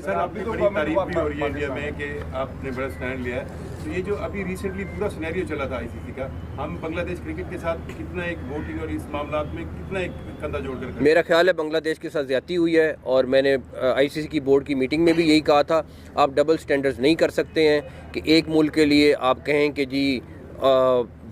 Sir आपकी बड़ी तारीफ भी हो रही है इंडिया में कि आपने बड़ा स्टैंड लिया है। तो ये जो अभी रिसेंटली पूरा सिनेरियो चला था आईसीसी का, हम बांग्लादेश क्रिकेट के साथ कितना एक वोटिंग और इस मामला में कितना एक कंधा जोड़कर, मेरा ख्याल है बांग्लादेश के साथ ज़्यादती हुई है और मैंने आईसीसी की बोर्ड की मीटिंग में भी यही कहा था। आप डबल स्टैंडर्ड्स नहीं कर सकते हैं कि एक मुल्क के लिए आप कहें कि जी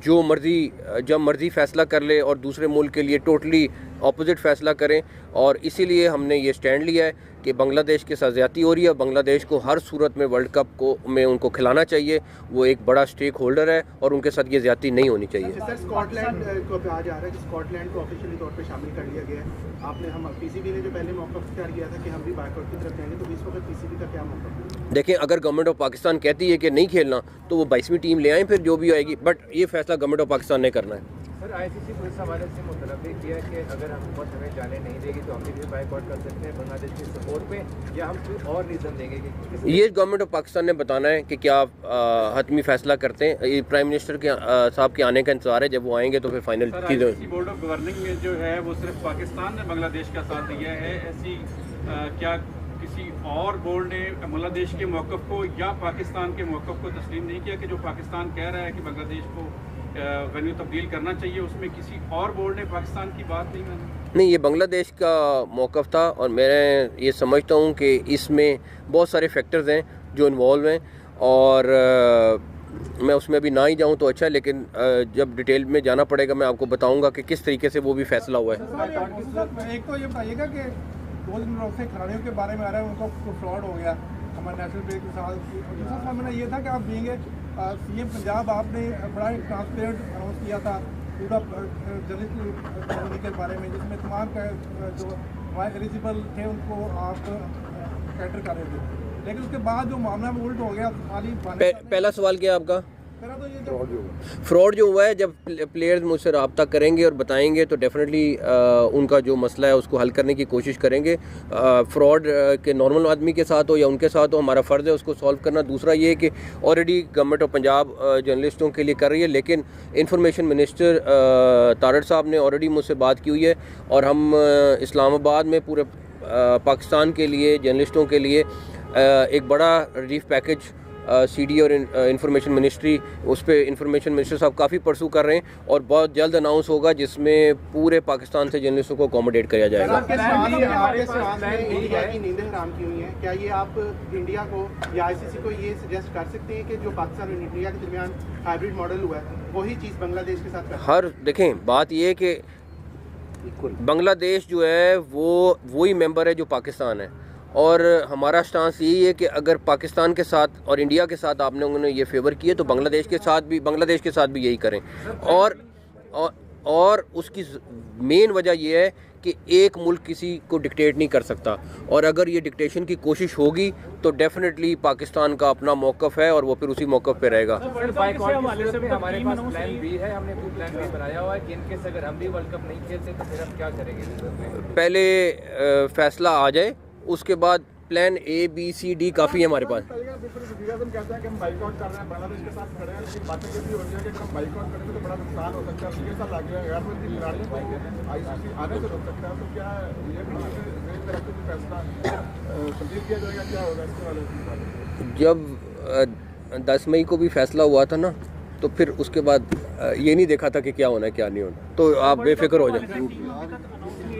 जो मर्ज़ी जब मर्ज़ी फ़ैसला कर ले और दूसरे मुल्क के लिए टोटली ऑपोजिट फ़ैसला करें। और इसीलिए हमने ये स्टैंड लिया है कि बांग्लादेश के साथ ज़्यादती हो रही है। बांग्लादेश को हर सूरत में वर्ल्ड कप को में उनको खिलाना चाहिए, वो एक बड़ा स्टेक होल्डर है और उनके साथ ये ज़्यादती नहीं होनी चाहिए। सर स्कॉटलैंड को कहा जा रहा है कि स्कॉटलैंड को ऑफिशियली तौर पे शामिल कर लिया गया है। हम पीसीबी ने जो पहले मौका इख्तियार किया था कि हम भी बायकॉट की तरफ जाएंगे, तो इस वक्त पीसीबी का क्या मौका है? देखें, अगर गवर्नमेंट ऑफ पाकिस्तान कहती है कि नहीं खेलना तो वो 22वीं टीम ले आएँ, फिर जो भी आएगी, बट ये फैसला गवर्नमेंट ऑफ पाकिस्तान ने करना है। सर आईसीसी को इस हवाले से मुतलब किया कि अगर हुकूमत हमें जाने नहीं देगी तो हम भी बायकॉट कर सकते हैं बांग्लादेश की सपोर्ट पे, या हम कोई और रीज़न देंगे कि ये गवर्नमेंट ऑफ पाकिस्तान ने बताना है कि क्या हतमी फैसला करते हैं। ये प्राइम मिनिस्टर के साहब के आने का इंतजार है, जब वो आएंगे तो फिर फाइनल चीज़ें। बोर्ड ऑफ गवर्निंग में जो है वो सिर्फ पाकिस्तान ने बांग्लादेश का साथ दिया है, ऐसी क्या किसी और बोर्ड ने बांग्लादेश के मौक़िफ़ को या पाकिस्तान के मौक़िफ़ को तस्लीम नहीं किया कि जो पाकिस्तान कह रहा है कि बांग्लादेश को वेन्यू तब्दील करना चाहिए, उसमें किसी और बोर्ड ने पाकिस्तान की बात नहीं मानी? नहीं, ये बांग्लादेश का मौक़िफ़ था और मैं ये समझता हूँ कि इसमें बहुत सारे फैक्टर्स हैं जो इन्वॉल्व हैं और मैं उसमें अभी ना ही जाऊँ तो अच्छा है, लेकिन जब डिटेल में जाना पड़ेगा मैं आपको बताऊँगा कि किस तरीके से वो भी फैसला हुआ है। एक तो ये बताइएगा कि 2 दिन से खिलाड़ियों के बारे में आ रहा है उनको फ्रॉड हो गया हमारे नेशनल प्लेयर के साथ। दूसरा मामला ये था कि आप देंगे सीएम पंजाब आपने बड़ा ट्रांसपेरेंट अनाउंस किया था पूरा जर्नलिस्ट कॉलोनी के बारे में, जिसमें तमाम जो हमारे एलिजिबल थे उनको आप कैटर कर रहे थे, लेकिन उसके बाद जो मामला में उल्ट हो गया। पहला सवाल क्या है आपका? मेरा तो ये फ्रॉड जो हुआ है, जब प्लेयर्स मुझसे रब्ता करेंगे और बताएंगे तो डेफिनेटली उनका जो मसला है उसको हल करने की कोशिश करेंगे। फ्रॉड के नॉर्मल आदमी के साथ हो या उनके साथ हो, हमारा फ़र्ज़ है उसको सॉल्व करना। दूसरा ये कि ऑलरेडी गवर्नमेंट ऑफ पंजाब जर्नलिस्टों के लिए कर रही है, लेकिन इंफॉर्मेशन मिनिस्टर तारड़ साहब ने ऑलरेडी मुझसे बात की हुई है और हम इस्लामाबाद में पूरे पाकिस्तान के लिए जर्नलिस्टों के लिए एक बड़ा रिलीफ पैकेज सीडी और इंफॉर्मेशन मिनिस्ट्री, उस पर इंफॉर्मेशन मिनिस्टर साहब काफ़ी परसू कर रहे हैं और बहुत जल्द अनाउंस होगा जिसमें पूरे पाकिस्तान से जर्नलिस्टों को अकोमोडेट किया जाएगा। इंडिया की नींदें हराम की हुई हैं, क्या ये आप इंडिया को या आईसीसी को ये सजेस्ट कर सकते हैं कि जो पाकिस्तान और इंडिया के दरमियान हाइब्रिड मॉडल हुआ है वही चीज़ बांग्लादेश के साथ हर देखें, बात ये है कि बांग्लादेश जो है वो वही मेंबर है जो पाकिस्तान है और हमारा स्टांस यही है कि अगर पाकिस्तान के साथ और इंडिया के साथ आपने उन्होंने ये फेवर किए तो बांग्लादेश के साथ भी यही करें। और उसकी मेन वजह यह है कि एक मुल्क किसी को डिक्टेट नहीं कर सकता और अगर ये डिक्टेशन की कोशिश होगी तो डेफिनेटली पाकिस्तान का अपना मौक़िफ़ है और वो फिर उसी मौक़िफ़ पे रहेगा। हमारे पास प्लान बी है, हमने कोई प्लान बी बनाया हुआ है कि इनके से अगर हम भी वर्ल्ड कप नहीं खेलते तो फिर हम क्या करेंगे? पहले फ़ैसला आ जाए, उसके बाद plan A B C D काफ़ी है हमारे पास। जब 10 मई को भी फैसला हुआ था ना, तो फिर उसके बाद ये नहीं देखा था कि क्या होना है क्या नहीं होना, तो आप बेफिक्र हो जाए।